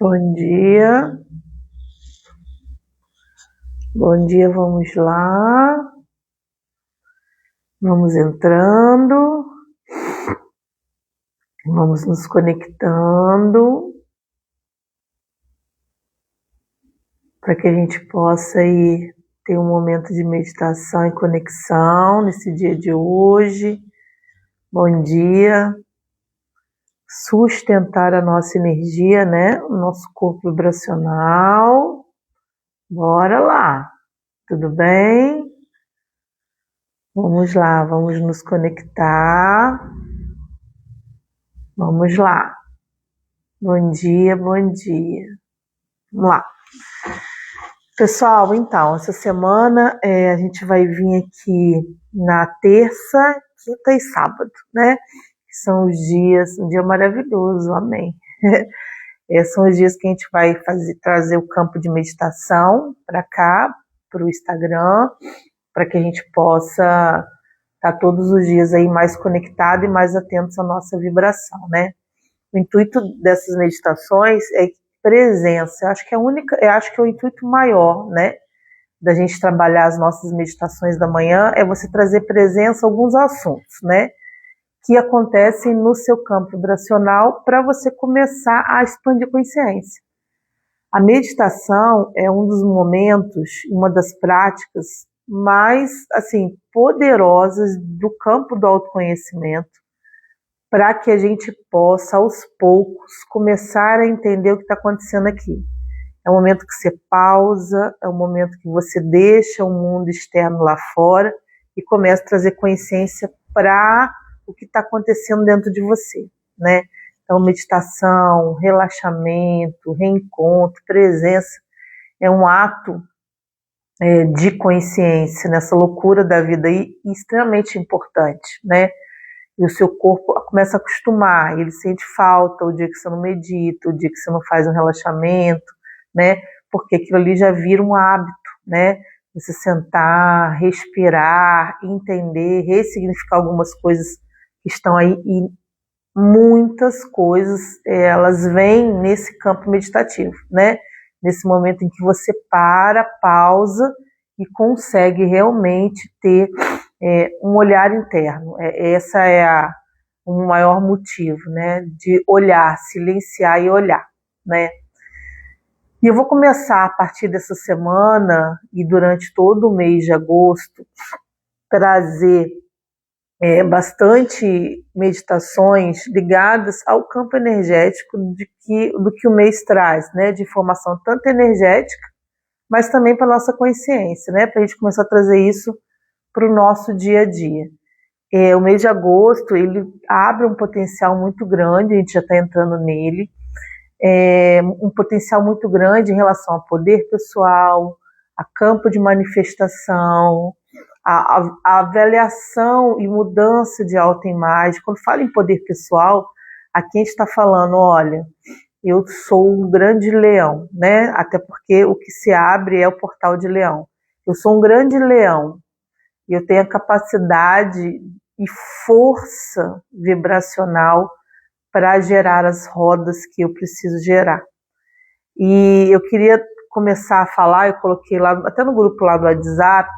Bom dia, vamos lá, vamos entrando, vamos nos conectando, para que a gente possa aí ter um momento de meditação e conexão nesse dia de hoje. Bom dia, sustentar a nossa energia, né? O nosso corpo vibracional. Bora lá, tudo bem? Vamos lá, vamos nos conectar. Vamos lá. Bom dia, bom dia. Vamos lá. Pessoal, então, essa semana a gente vai vir aqui na terça, quinta e sábado, né? Que são os dias, um dia maravilhoso, amém. São os dias que a gente vai trazer o campo de meditação para cá, para o Instagram, para que a gente possa estar todos os dias aí mais conectado e mais atentos à nossa vibração, né? O intuito dessas meditações é presença. Eu acho que é o intuito maior, né, da gente trabalhar as nossas meditações da manhã, é você trazer presença a alguns assuntos, né, que acontecem no seu campo vibracional para você começar a expandir consciência. A meditação é um dos momentos, uma das práticas mais, assim, poderosas do campo do autoconhecimento, para que a gente possa, aos poucos, começar a entender o que está acontecendo aqui. É um momento que você pausa, é um momento que você deixa o mundo externo lá fora e começa a trazer consciência para o que está acontecendo dentro de você, né? Então, meditação, relaxamento, reencontro, presença, é um ato de consciência nessa loucura da vida aí, extremamente importante, né? E o seu corpo começa a acostumar, ele sente falta o dia que você não medita, o dia que você não faz um relaxamento, né? Porque aquilo ali já vira um hábito, né? Você sentar, respirar, entender, ressignificar algumas coisas que estão aí, e muitas coisas, elas vêm nesse campo meditativo, né? Nesse momento em que você pausa e consegue realmente ter um olhar interno. Essa é o maior motivo, né, de olhar, silenciar e olhar, né. E eu vou começar a partir dessa semana e durante todo o mês de agosto trazer bastante meditações ligadas ao campo energético do que o mês traz, né, de informação tanto energética, mas também para a nossa consciência, né, para a gente começar a trazer isso para o nosso dia a dia. O mês de agosto, ele abre um potencial muito grande, a gente já está entrando nele, um potencial muito grande em relação ao poder pessoal, a campo de manifestação, a avaliação e mudança de autoimagem. Quando fala em poder pessoal, aqui a gente está falando, olha, eu sou um grande leão, né? Até porque o que se abre é o portal de leão. Eu sou um grande leão, e eu tenho a capacidade e força vibracional para gerar as rodas que eu preciso gerar. E eu queria começar a falar, eu coloquei lá, até no grupo lá do WhatsApp,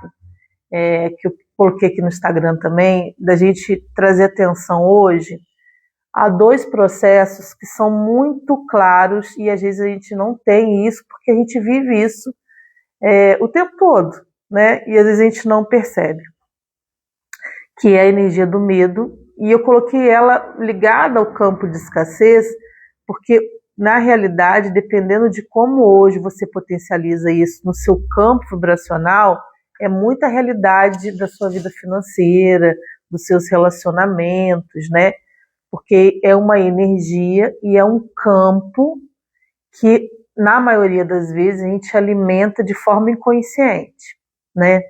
que eu coloquei aqui no Instagram também, da gente trazer atenção hoje a dois processos que são muito claros e às vezes a gente não tem isso porque a gente vive isso o tempo todo, né? E às vezes a gente não percebe, que é a energia do medo, e eu coloquei ela ligada ao campo de escassez, porque na realidade, dependendo de como hoje você potencializa isso no seu campo vibracional, é muita realidade da sua vida financeira, dos seus relacionamentos, né? Porque é uma energia e é um campo que, na maioria das vezes, a gente alimenta de forma inconsciente, né?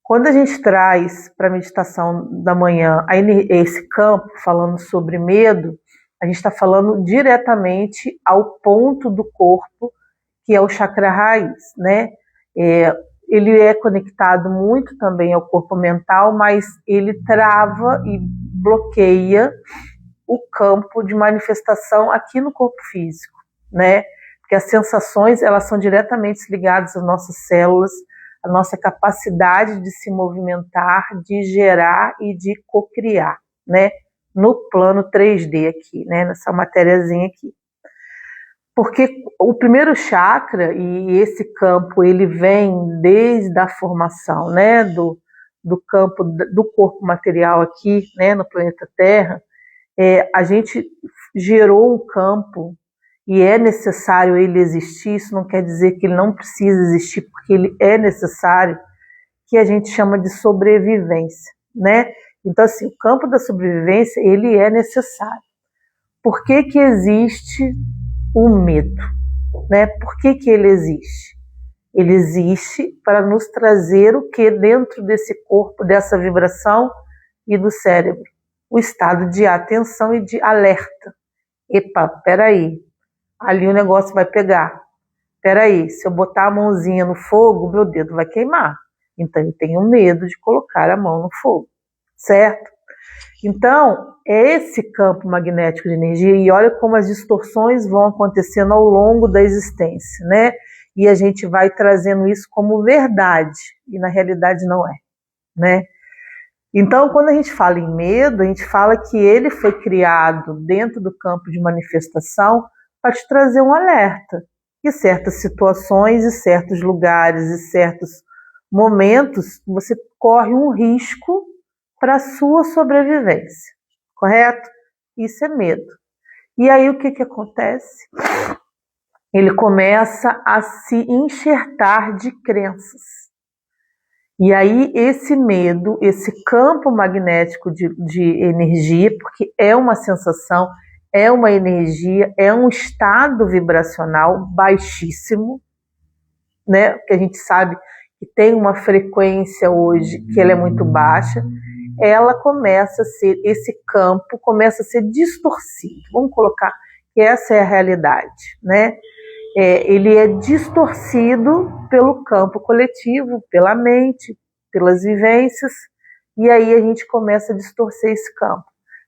Quando a gente traz para a meditação da manhã esse campo, falando sobre medo, a gente está falando diretamente ao ponto do corpo, que é o chakra raiz, né? Ele é conectado muito também ao corpo mental, mas ele trava e bloqueia o campo de manifestação aqui no corpo físico, né? Porque as sensações, elas são diretamente ligadas às nossas células, à nossa capacidade de se movimentar, de gerar e de cocriar, né? No plano 3D aqui, né? Nessa matériazinha aqui. Porque o primeiro chakra, e esse campo, ele vem desde a formação, né? Do campo, do corpo material aqui, né? No planeta Terra. A gente gerou um campo e é necessário ele existir. Isso não quer dizer que ele não precisa existir, porque ele é necessário, que a gente chama de sobrevivência, né? Então, assim, o campo da sobrevivência, ele é necessário. Por que que existe o medo, né? Por que que ele existe? Ele existe para nos trazer o que dentro desse corpo, dessa vibração e do cérebro? O estado de atenção e de alerta. Epa, peraí, ali o negócio vai pegar. Peraí, se eu botar a mãozinha no fogo, meu dedo vai queimar. Então eu tenho medo de colocar a mão no fogo, certo? Então, é esse campo magnético de energia, e olha como as distorções vão acontecendo ao longo da existência, né? E a gente vai trazendo isso como verdade, e na realidade não é, né? Então, quando a gente fala em medo, a gente fala que ele foi criado dentro do campo de manifestação para te trazer um alerta. E certas situações, e certos lugares, e certos momentos, você corre um risco para a sua sobrevivência, correto? Isso é medo. E aí o que que acontece? Ele começa a se enxertar de crenças. E aí esse medo, esse campo magnético de energia, porque é uma sensação, é uma energia, é um estado vibracional baixíssimo, né? Que a gente sabe que tem uma frequência hoje que ela é muito baixa, ela começa a ser, esse campo começa a ser distorcido. Vamos colocar que essa é a realidade, né? Ele é distorcido pelo campo coletivo, pela mente, pelas vivências, e aí a gente começa a distorcer esse campo.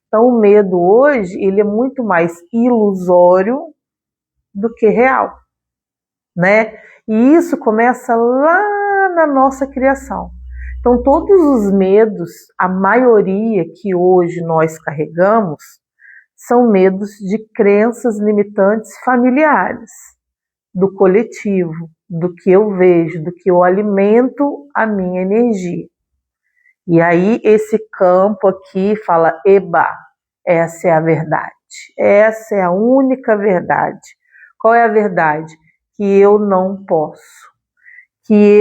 Então o medo hoje, ele é muito mais ilusório do que real, né? E isso começa lá na nossa criação. Então todos os medos, a maioria que hoje nós carregamos, são medos de crenças limitantes familiares, do coletivo, do que eu vejo, do que eu alimento a minha energia. E aí esse campo aqui fala, eba, essa é a verdade. Essa é a única verdade. Qual é a verdade? Que eu não posso. Que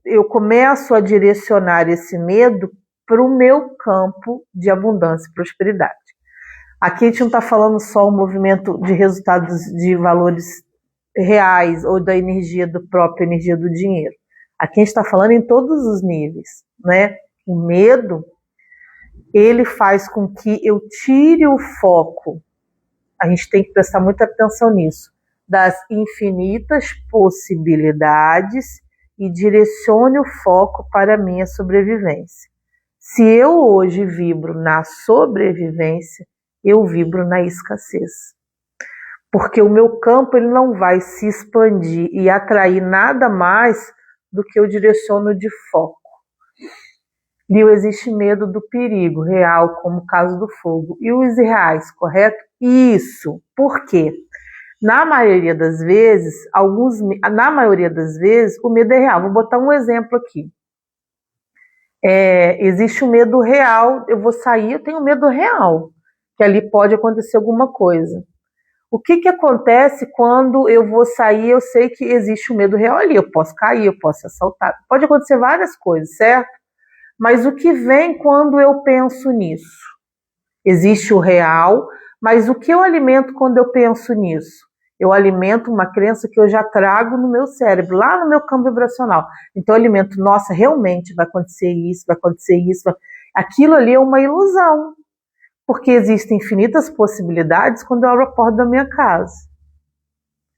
eu começo a direcionar esse medo para o meu campo de abundância e prosperidade. Aqui a gente não está falando só o movimento de resultados de valores reais ou da energia do próprio, energia do dinheiro. Aqui a gente está falando em todos os níveis, né? O medo, ele faz com que eu tire o foco, a gente tem que prestar muita atenção nisso, das infinitas possibilidades e direcione o foco para a minha sobrevivência. Se eu hoje vibro na sobrevivência, eu vibro na escassez. Porque o meu campo, ele não vai se expandir e atrair nada mais do que eu direciono de foco. E existe medo do perigo real, como o caso do fogo. E os irreais, correto? Isso. Por quê? Na maioria das vezes, o medo é real. Vou botar um exemplo aqui. Existe o medo real, eu vou sair, eu tenho medo real, que ali pode acontecer alguma coisa. O que que acontece quando eu vou sair, eu sei que existe o medo real ali, eu posso cair, eu posso ser assaltado, pode acontecer várias coisas, certo? Mas o que vem quando eu penso nisso? Existe o real, mas o que eu alimento quando eu penso nisso? Eu alimento uma crença que eu já trago no meu cérebro, lá no meu campo vibracional. Então eu alimento, nossa, realmente vai acontecer isso, vai acontecer isso. Aquilo ali é uma ilusão, porque existem infinitas possibilidades quando eu abro a porta da minha casa.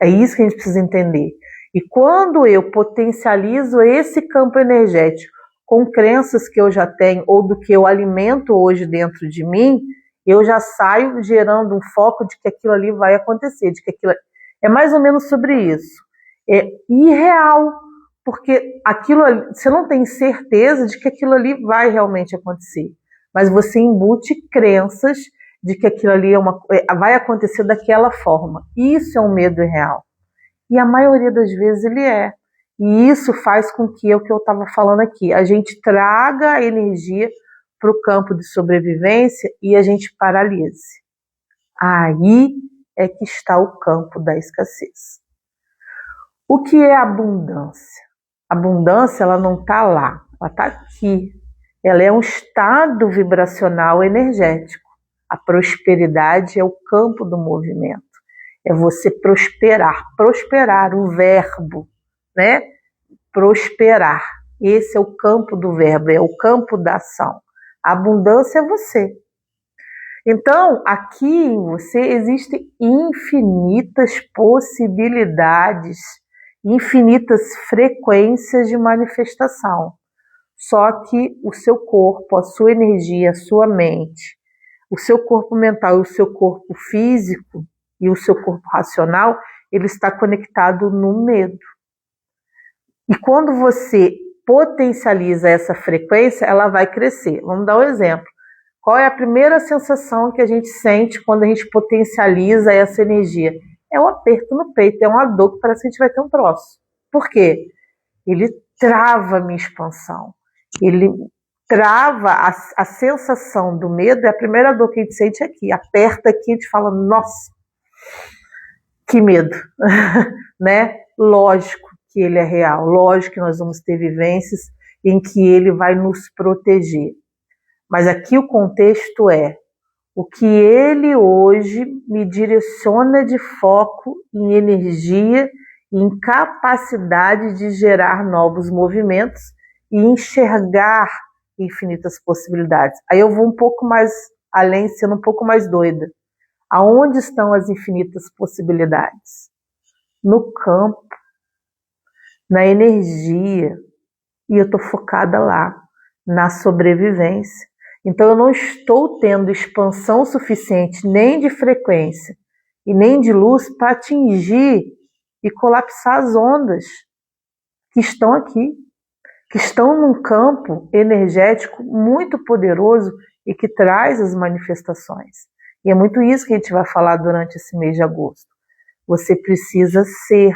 É isso que a gente precisa entender. E quando eu potencializo esse campo energético com crenças que eu já tenho ou do que eu alimento hoje dentro de mim, eu já saio gerando um foco de que aquilo ali vai acontecer, de que É mais ou menos sobre isso. É irreal, porque aquilo ali, você não tem certeza de que aquilo ali vai realmente acontecer, mas você embute crenças de que aquilo ali vai acontecer daquela forma. Isso é um medo irreal. E a maioria das vezes ele é. E isso faz com que, é o que eu estava falando aqui, a gente traga a energia para o campo de sobrevivência e a gente paralise. Aí é que está o campo da escassez. O que é abundância? A abundância, ela não está lá, ela está aqui. Ela é um estado vibracional energético. A prosperidade é o campo do movimento. É você prosperar. Prosperar, o verbo, né? Prosperar. Esse é o campo do verbo, é o campo da ação. A abundância é você. Então, aqui em você existem infinitas possibilidades, infinitas frequências de manifestação. Só que o seu corpo, a sua energia, a sua mente, o seu corpo mental e o seu corpo físico e o seu corpo racional, ele está conectado no medo. E quando você potencializa essa frequência, ela vai crescer. Vamos dar um exemplo. Qual é a primeira sensação que a gente sente quando a gente potencializa essa energia? É um aperto no peito, é uma dor que parece que a gente vai ter um troço. Por quê? Ele trava a minha expansão. Ele trava a sensação do medo, é a primeira dor que a gente sente aqui. Aperta aqui e a gente fala, nossa, que medo, né? Lógico que ele é real, lógico que nós vamos ter vivências em que ele vai nos proteger. Mas aqui o contexto é o que ele hoje me direciona de foco em energia e em capacidade de gerar novos movimentos e enxergar infinitas possibilidades. Aí eu vou um pouco mais além, sendo um pouco mais doida. Aonde estão as infinitas possibilidades? No campo, na energia. E eu estou focada lá, na sobrevivência. Então eu não estou tendo expansão suficiente nem de frequência e nem de luz para atingir e colapsar as ondas que estão aqui, que estão num campo energético muito poderoso e que traz as manifestações. E é muito isso que a gente vai falar durante esse mês de agosto. Você precisa ser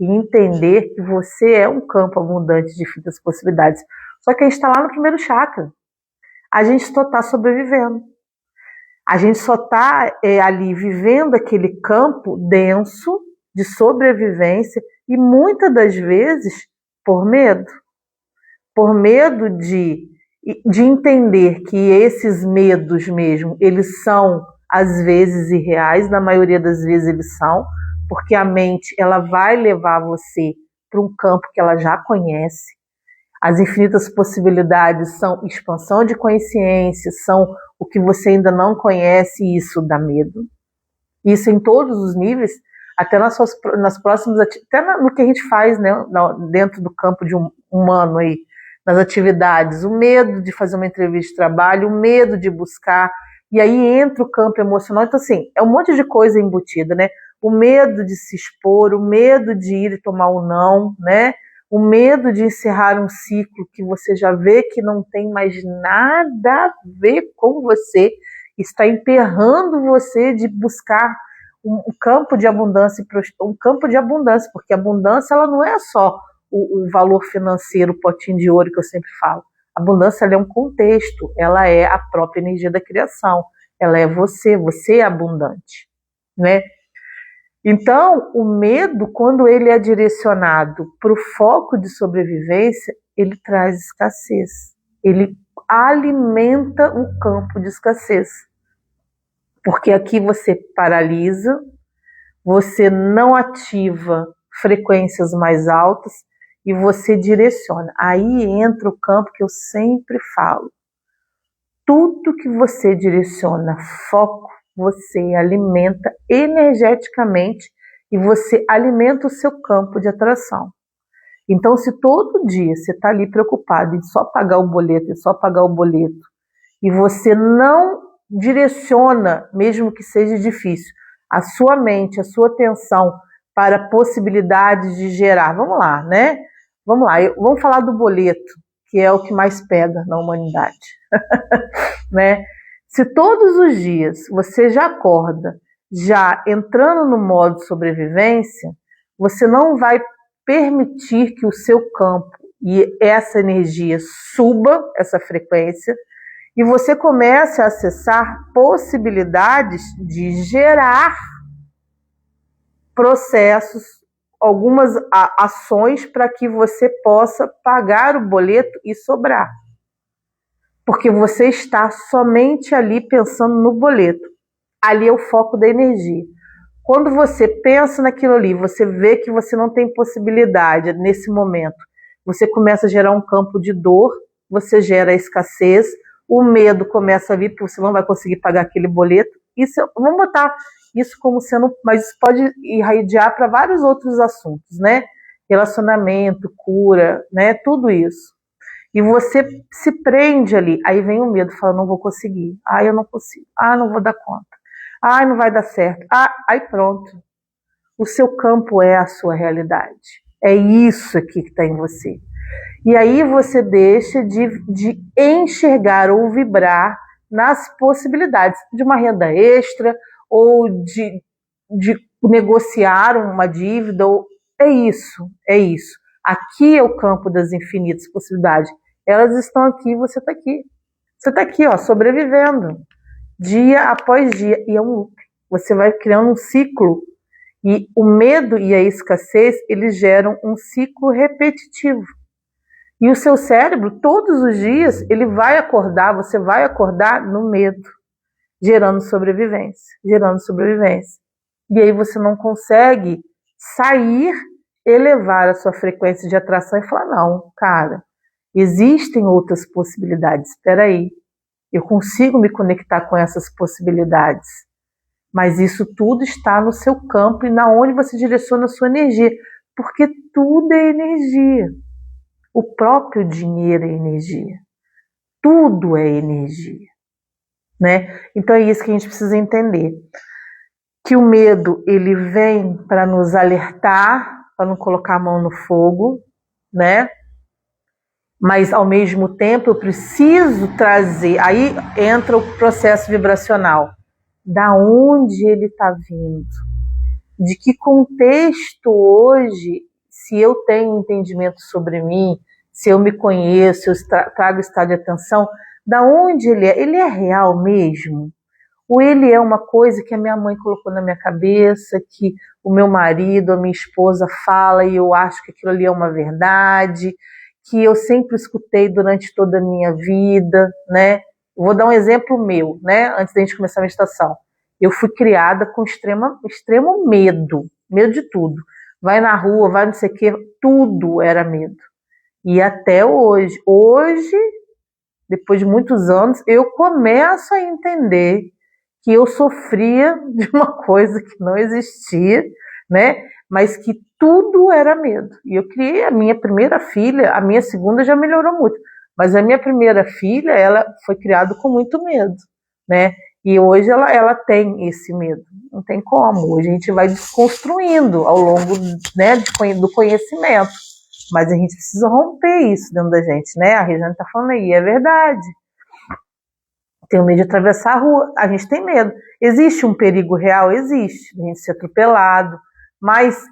e entender que você é um campo abundante de infinitas possibilidades. Só que a gente está lá no primeiro chakra. A gente só está sobrevivendo. A gente só está ali vivendo aquele campo denso de sobrevivência e muitas das vezes por medo. Por medo de entender que esses medos mesmo, eles são às vezes irreais, na maioria das vezes eles são, porque a mente ela vai levar você para um campo que ela já conhece. As infinitas possibilidades são expansão de consciência, são o que você ainda não conhece e isso dá medo. Isso em todos os níveis, até nas próximas, até no que a gente faz, né, dentro do campo de humano aí, nas atividades, o medo de fazer uma entrevista de trabalho, o medo de buscar, e aí entra o campo emocional. Então assim, é um monte de coisa embutida, né? O medo de se expor, o medo de ir e tomar um não, né? O medo de encerrar um ciclo que você já vê que não tem mais nada a ver com você, está emperrando você de buscar um campo de abundância, porque a abundância ela não é só o valor financeiro, o potinho de ouro que eu sempre falo. A abundância ela é um contexto, ela é a própria energia da criação, ela é você é abundante, né? Então, o medo, quando ele é direcionado para o foco de sobrevivência, ele traz escassez. Ele alimenta o campo de escassez. Porque aqui você paralisa, você não ativa frequências mais altas e você direciona. Aí entra o campo que eu sempre falo. Tudo que você direciona foco, você alimenta energeticamente e você alimenta o seu campo de atração. Então, se todo dia você está ali preocupado em só pagar o boleto, e você não direciona, mesmo que seja difícil, a sua mente, a sua atenção para possibilidades de gerar. Vamos lá, né? Vamos lá, vamos falar do boleto, que é o que mais pega na humanidade, né? Se todos os dias você já acorda, já entrando no modo sobrevivência, você não vai permitir que o seu campo e essa energia suba, essa frequência, e você comece a acessar possibilidades de gerar processos, algumas ações para que você possa pagar o boleto e sobrar. Porque você está somente ali pensando no boleto. Ali é o foco da energia. Quando você pensa naquilo ali, você vê que você não tem possibilidade nesse momento. Você começa a gerar um campo de dor, você gera escassez, o medo começa a vir porque você não vai conseguir pagar aquele boleto. Isso, vamos botar isso como sendo, mas isso pode irradiar para vários outros assuntos, né? Relacionamento, cura, né? Tudo isso. E você se prende ali, aí vem o medo, fala, não vou conseguir, eu não consigo, não vou dar conta, não vai dar certo, aí pronto. O seu campo é a sua realidade, é isso aqui que está em você. E aí você deixa de enxergar ou vibrar nas possibilidades de uma renda extra, ou de negociar uma dívida, é isso. Aqui é o campo das infinitas possibilidades. Elas estão aqui, você está aqui. Você está aqui, sobrevivendo, dia após dia, e é um loop. Você vai criando um ciclo, e o medo e a escassez, eles geram um ciclo repetitivo. E o seu cérebro, todos os dias, ele vai acordar, você vai acordar no medo, gerando sobrevivência. E aí você não consegue sair, elevar a sua frequência de atração e falar, não, cara, existem outras possibilidades, espera aí, eu consigo me conectar com essas possibilidades, mas isso tudo está no seu campo e na onde você direciona a sua energia, porque tudo é energia, o próprio dinheiro é energia, tudo é energia, né? Então é isso que a gente precisa entender, que o medo ele vem para nos alertar, para não colocar a mão no fogo, né? Mas ao mesmo tempo eu preciso trazer, aí entra o processo vibracional, da onde ele está vindo, de que contexto hoje, se eu tenho entendimento sobre mim, se eu me conheço, eu trago estado de atenção, da onde ele é real mesmo? Ou ele é uma coisa que a minha mãe colocou na minha cabeça, que o meu marido, a minha esposa fala e eu acho que aquilo ali é uma verdade, que eu sempre escutei durante toda a minha vida, né? Eu vou dar um exemplo meu, né? Antes da gente começar a meditação. Eu fui criada com extremo medo de tudo. Vai na rua, vai não sei o quê, tudo era medo. E até hoje, depois de muitos anos, eu começo a entender que eu sofria de uma coisa que não existia, né? Mas que tudo era medo. E eu criei a minha primeira filha, a minha segunda já melhorou muito, mas a minha primeira filha, ela foi criada com muito medo, né? E hoje ela tem esse medo, não tem como. Hoje a gente vai desconstruindo ao longo, né, do conhecimento, mas a gente precisa romper isso dentro da gente, né? A Regiane está falando aí, é verdade. Tenho medo de atravessar a rua, a gente tem medo. Existe um perigo real? Existe, a gente ser atropelado, mas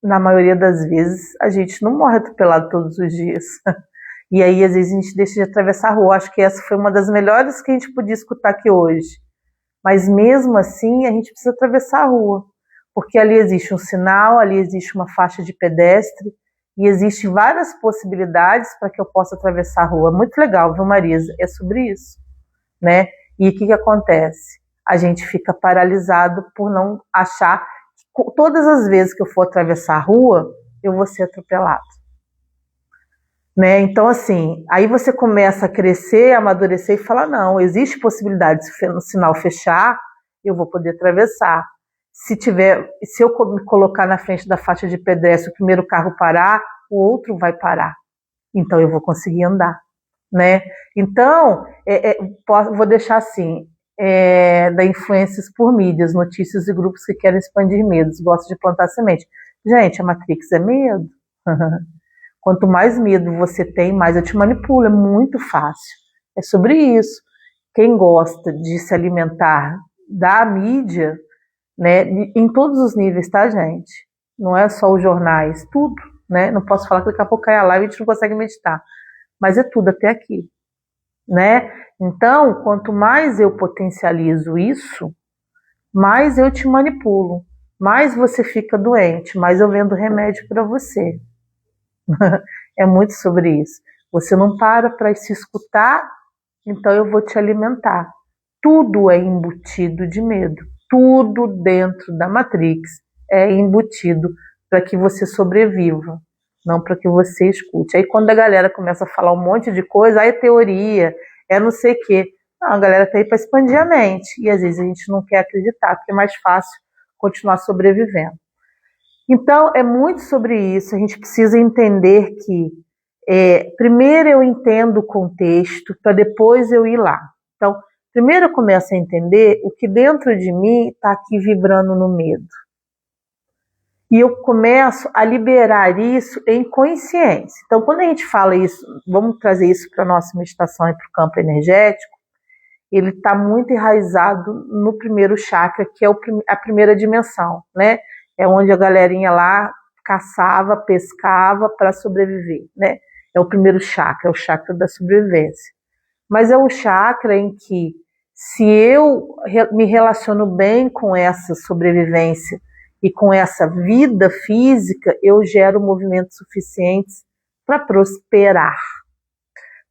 na maioria das vezes a gente não morre atropelado todos os dias. E aí às vezes a gente deixa de atravessar a rua. Acho que essa foi uma das melhores que a gente podia escutar aqui hoje. Mas mesmo assim a gente precisa atravessar a rua, porque ali existe um sinal, ali existe uma faixa de pedestre, e existem várias possibilidades para que eu possa atravessar a rua. Muito legal, viu, Marisa? É sobre isso, né? E o que acontece? A gente fica paralisado por não achar que todas as vezes que eu for atravessar a rua, eu vou ser atropelado, né? Então, assim, aí você começa a crescer, a amadurecer e falar, não, existe possibilidade, se o sinal fechar, eu vou poder atravessar. Se eu me colocar na frente da faixa de pedestre, o primeiro carro parar, o outro vai parar. Então eu vou conseguir andar, né? Então, vou deixar assim, da influências por mídias, notícias e grupos que querem expandir medos, gostam de plantar semente. Gente, a Matrix é medo. Quanto mais medo você tem, mais eu te manipulo, é muito fácil. É sobre isso. Quem gosta de se alimentar da mídia, né, em todos os níveis, tá, gente? Não é só os jornais, tudo, né? Não posso falar que daqui a pouco cai a live e a gente não consegue meditar, mas é tudo até aqui, né? Então, quanto mais eu potencializo isso, mais eu te manipulo, mais você fica doente, mais eu vendo remédio para você. É muito sobre isso. Você não para se escutar, então eu vou te alimentar. Tudo é embutido de medo. Tudo dentro da Matrix é embutido para que você sobreviva, não para que você escute. Aí quando a galera começa a falar um monte de coisa, aí é teoria, é não sei o quê. Não, a galera tá aí para expandir a mente. E às vezes a gente não quer acreditar, porque é mais fácil continuar sobrevivendo. Então, é muito sobre isso. A gente precisa entender que primeiro eu entendo o contexto, para depois eu ir lá. Então, primeiro eu começo a entender o que dentro de mim está aqui vibrando no medo. E eu começo a liberar isso em consciência. Então, quando a gente fala isso, vamos trazer isso para a nossa meditação e para o campo energético, ele está muito enraizado no primeiro chakra, que é a primeira dimensão, né? É onde a galerinha lá caçava, pescava para sobreviver, né? É o primeiro chakra, é o chakra da sobrevivência. Mas é um chakra em que, se eu me relaciono bem com essa sobrevivência e com essa vida física, eu gero movimentos suficientes para prosperar,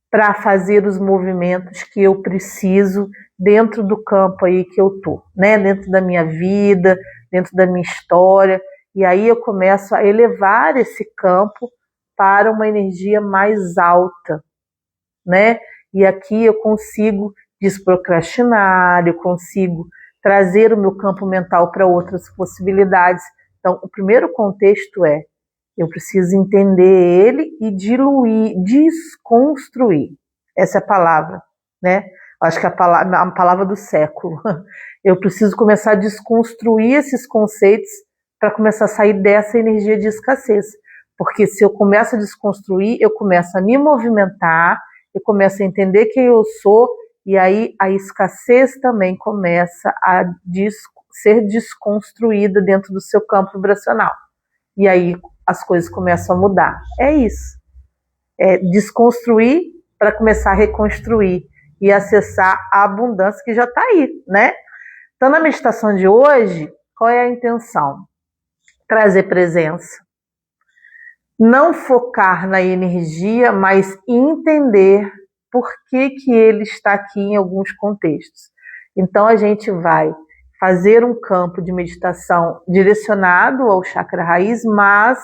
para fazer os movimentos que eu preciso dentro do campo aí que eu tô, né? Dentro da minha vida, dentro da minha história. E aí eu começo a elevar esse campo para uma energia mais alta, né? E aqui eu consigo desprocrastinar, eu consigo trazer o meu campo mental para outras possibilidades. Então, o primeiro contexto é: eu preciso entender ele e diluir, desconstruir. Essa é a palavra, né? Acho que é a palavra do século. Eu preciso começar a desconstruir esses conceitos para começar a sair dessa energia de escassez. Porque se eu começo a desconstruir, eu começo a me movimentar, eu começo a entender quem eu sou, e aí a escassez também começa a ser desconstruída dentro do seu campo vibracional. E aí as coisas começam a mudar. É isso. É desconstruir para começar a reconstruir e acessar a abundância que já está aí, né? Então, na meditação de hoje, qual é a intenção? Trazer presença. Não focar na energia, mas entender por que ele está aqui em alguns contextos. Então, a gente vai fazer um campo de meditação direcionado ao chakra raiz, mas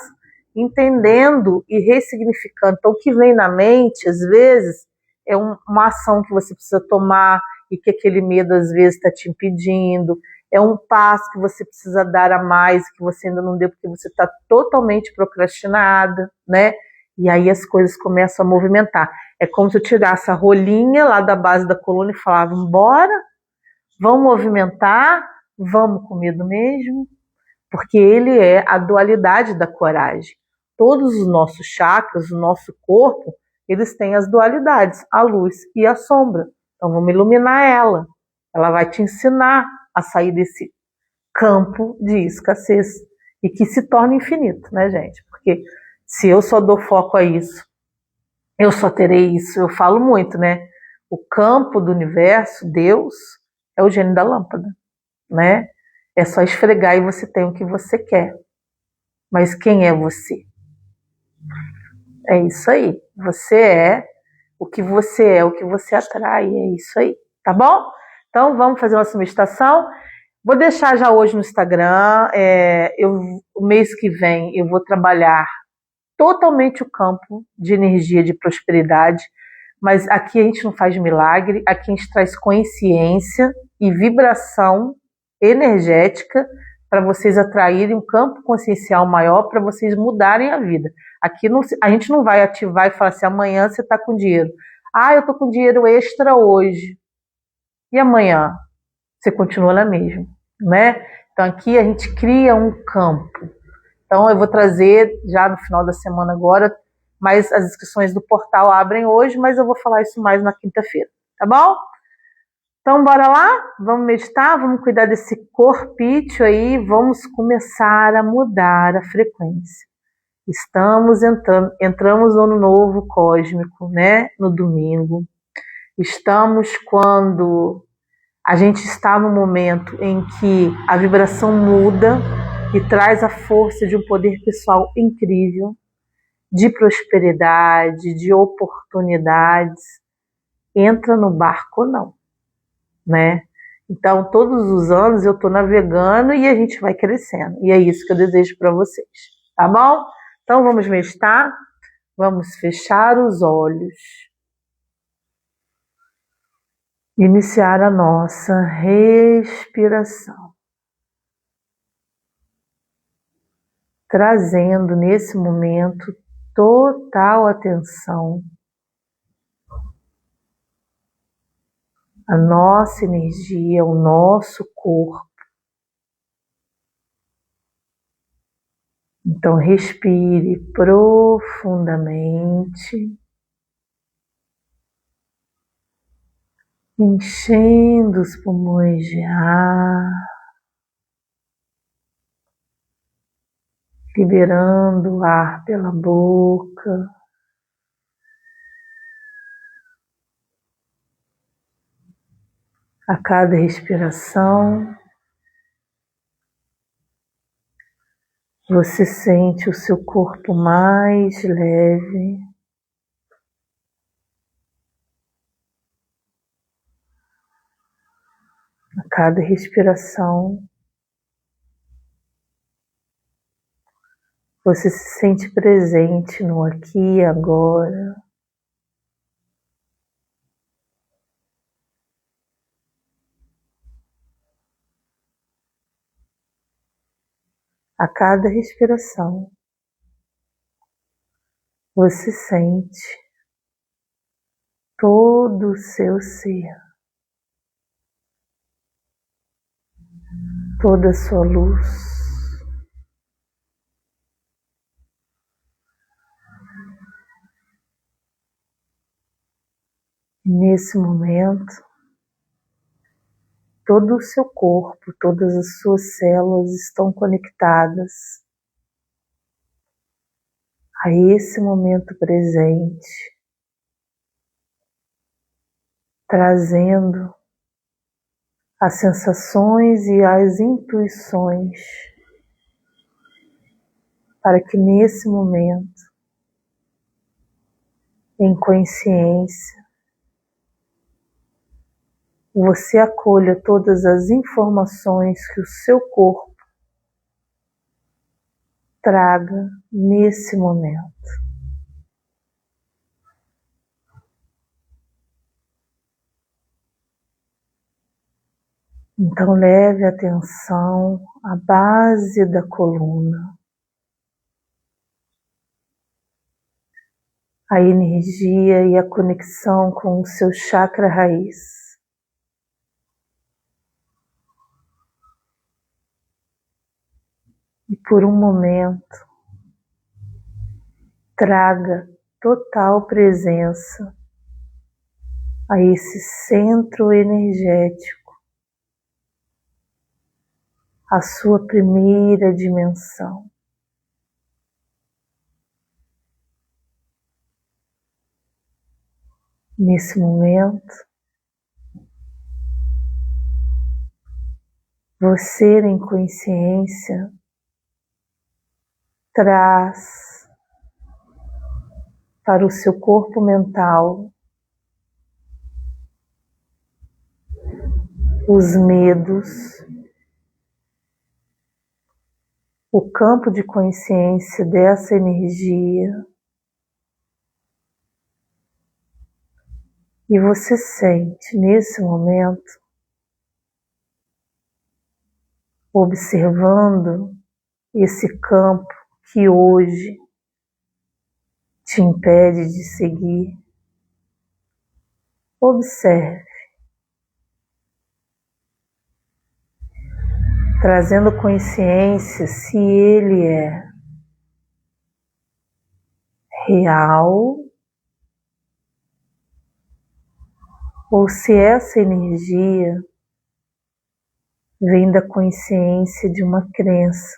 entendendo e ressignificando. Então, o que vem na mente, às vezes, é uma ação que você precisa tomar e que aquele medo, às vezes, está te impedindo. É um passo que você precisa dar a mais, que você ainda não deu, porque você está totalmente procrastinada, né? E aí as coisas começam a movimentar. É como se eu tirasse a rolinha lá da base da coluna e falava: bora, vamos movimentar, vamos com medo mesmo, porque ele é a dualidade da coragem. Todos os nossos chakras, o nosso corpo, eles têm as dualidades, a luz e a sombra. Então vamos iluminar ela. Ela vai te ensinar a sair desse campo de escassez e que se torna infinito, né, gente? Porque se eu só dou foco a isso, eu só terei isso. Eu falo muito, né? O campo do universo, Deus, é o gênio da lâmpada, né? É só esfregar e você tem o que você quer. Mas quem é você? É isso aí. Você é o que você é, o que você atrai. É isso aí. Tá bom? Então, vamos fazer nossa meditação. Vou deixar já hoje no Instagram. O mês que vem eu vou trabalhar totalmente o campo de energia, de prosperidade. Mas aqui a gente não faz milagre. Aqui a gente traz consciência e vibração energética para vocês atraírem um campo consciencial maior, para vocês mudarem a vida. Aqui a gente não vai ativar e falar assim: amanhã você está com dinheiro. Ah, eu estou com dinheiro extra hoje. E amanhã? você continua na mesma, né? Então aqui a gente cria um campo. Então eu vou trazer já no final da semana agora, mas as inscrições do portal abrem hoje, mas eu vou falar isso mais na quinta-feira, tá bom? Então bora lá, vamos meditar, vamos cuidar desse corpício aí, vamos começar a mudar a frequência. Entramos no ano novo cósmico, né? No domingo. Estamos quando a gente está no momento em que a vibração muda e traz a força de um poder pessoal incrível, de prosperidade, de oportunidades. Entra no barco ou não, né? Então, todos os anos eu estou navegando e a gente vai crescendo. E é isso que eu desejo para vocês, tá bom? Então, vamos meditar, vamos fechar os olhos. Iniciar a nossa respiração. Trazendo nesse momento total atenção à nossa energia, ao nosso corpo. Então respire profundamente, enchendo os pulmões de ar, liberando o ar pela boca. A cada respiração, você sente o seu corpo mais leve. A cada respiração, você se sente presente no aqui e agora. A cada respiração, você sente todo o seu ser, toda a sua luz. Nesse momento, todo o seu corpo, todas as suas células estão conectadas a esse momento presente, trazendo as sensações e as intuições para que nesse momento, em consciência, você acolha todas as informações que o seu corpo traga nesse momento. Então leve a atenção à base da coluna, a energia e a conexão com o seu chakra raiz. E por um momento, traga total presença a esse centro energético, a sua primeira dimensão. Nesse momento, você em consciência traz para o seu corpo mental os medos, o campo de consciência dessa energia, e você sente nesse momento, observando esse campo que hoje te impede de seguir. Observe trazendo consciência se ele é real ou se essa energia vem da consciência de uma crença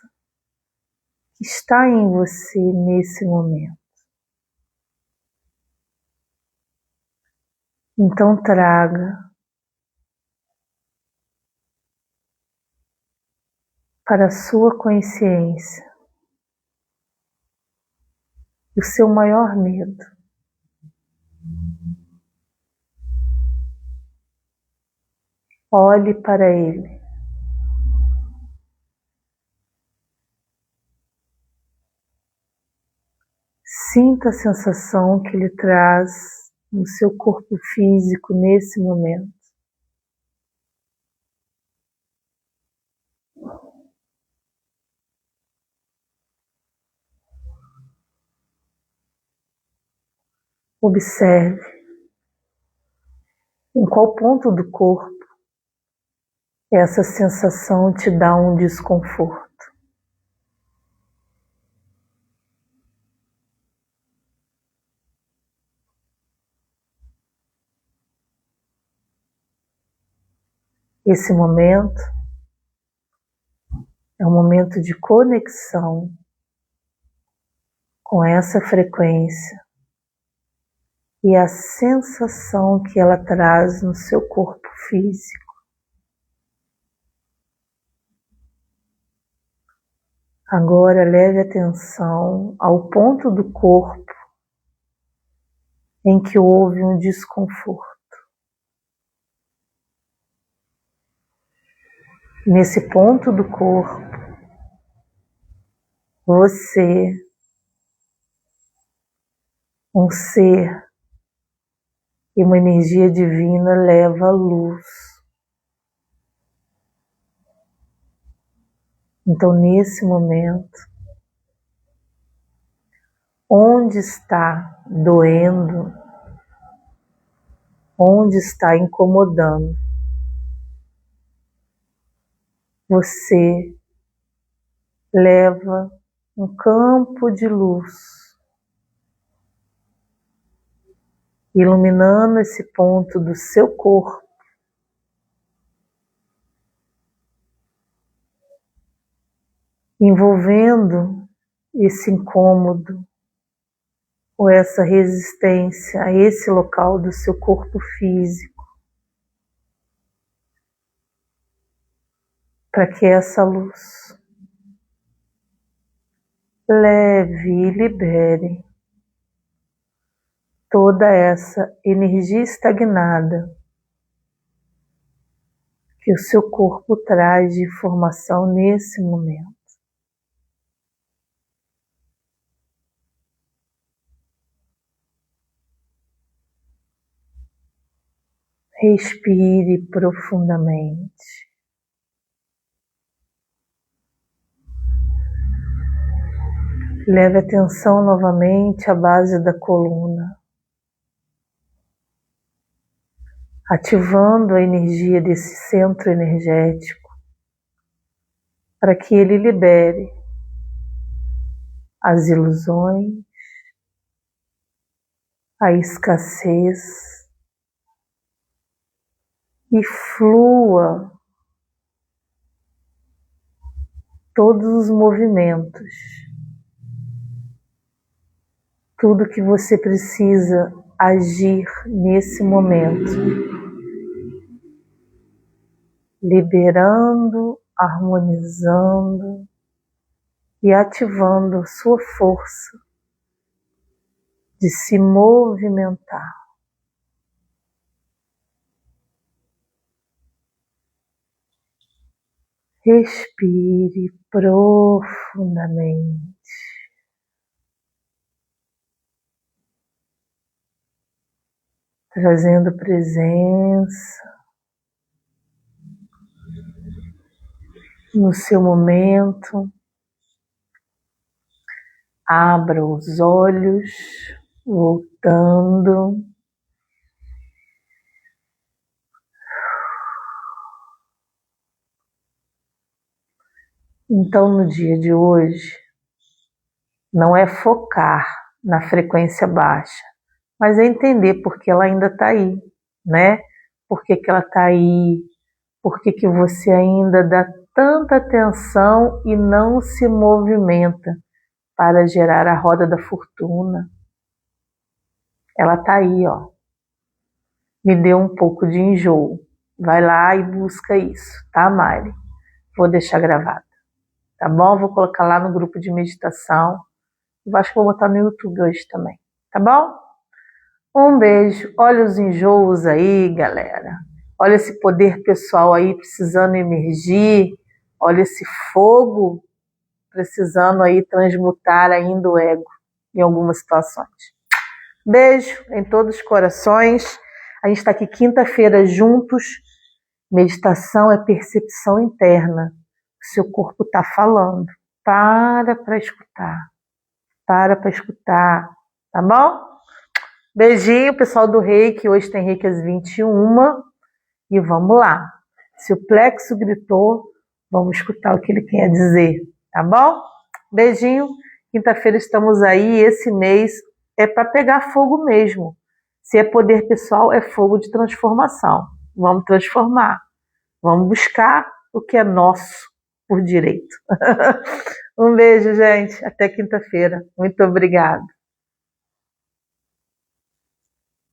que está em você nesse momento. Então traga para a sua consciência o seu maior medo. Olhe para ele. Sinta a sensação que ele traz no seu corpo físico nesse momento. Observe em qual ponto do corpo essa sensação te dá um desconforto. Esse momento é um momento de conexão com essa frequência e a sensação que ela traz no seu corpo físico. Agora leve atenção ao ponto do corpo em que houve um desconforto. Nesse ponto do corpo, você, um ser e uma energia divina leva a luz. Então, nesse momento, onde está doendo, onde está incomodando, você leva um campo de luz, iluminando esse ponto do seu corpo, envolvendo esse incômodo ou essa resistência a esse local do seu corpo físico, para que essa luz leve e libere toda essa energia estagnada que o seu corpo traz de informação nesse momento. Respire profundamente. Leve atenção novamente à base da coluna, ativando a energia desse centro energético para que ele libere as ilusões, a escassez e flua todos os movimentos, tudo que você precisa agir nesse momento, liberando, harmonizando e ativando a sua força de se movimentar. Respire profundamente. Trazendo presença no seu momento. Abra os olhos, voltando. Então, no dia de hoje, não é focar na frequência baixa, mas é entender por que ela ainda está aí, né? Por que ela está aí, por que você ainda dá tanta atenção e não se movimenta para gerar a roda da fortuna. Ela está aí, ó. Me deu um pouco de enjoo. Vai lá e busca isso, tá, Mari? Vou deixar gravado, tá bom? Vou colocar lá no grupo de meditação. Eu acho que vou botar no YouTube hoje também, tá bom? Um beijo. Olha os enjoos aí, galera. Olha esse poder pessoal aí precisando emergir. Olha esse fogo precisando aí transmutar ainda o ego em algumas situações. Beijo em todos os corações. A gente está aqui quinta-feira juntos. Meditação é percepção interna. O seu corpo está falando. Para escutar. Para escutar. Tá bom? Beijinho, pessoal do Reiki. Hoje tem Reiki às 21. E vamos lá. Se o plexo gritou, vamos escutar o que ele quer dizer. Tá bom? Beijinho. Quinta-feira estamos aí. Esse mês é para pegar fogo mesmo. Se é poder pessoal, é fogo de transformação. Vamos transformar. Vamos buscar o que é nosso por direito. Um beijo, gente. Até quinta-feira. Muito obrigada.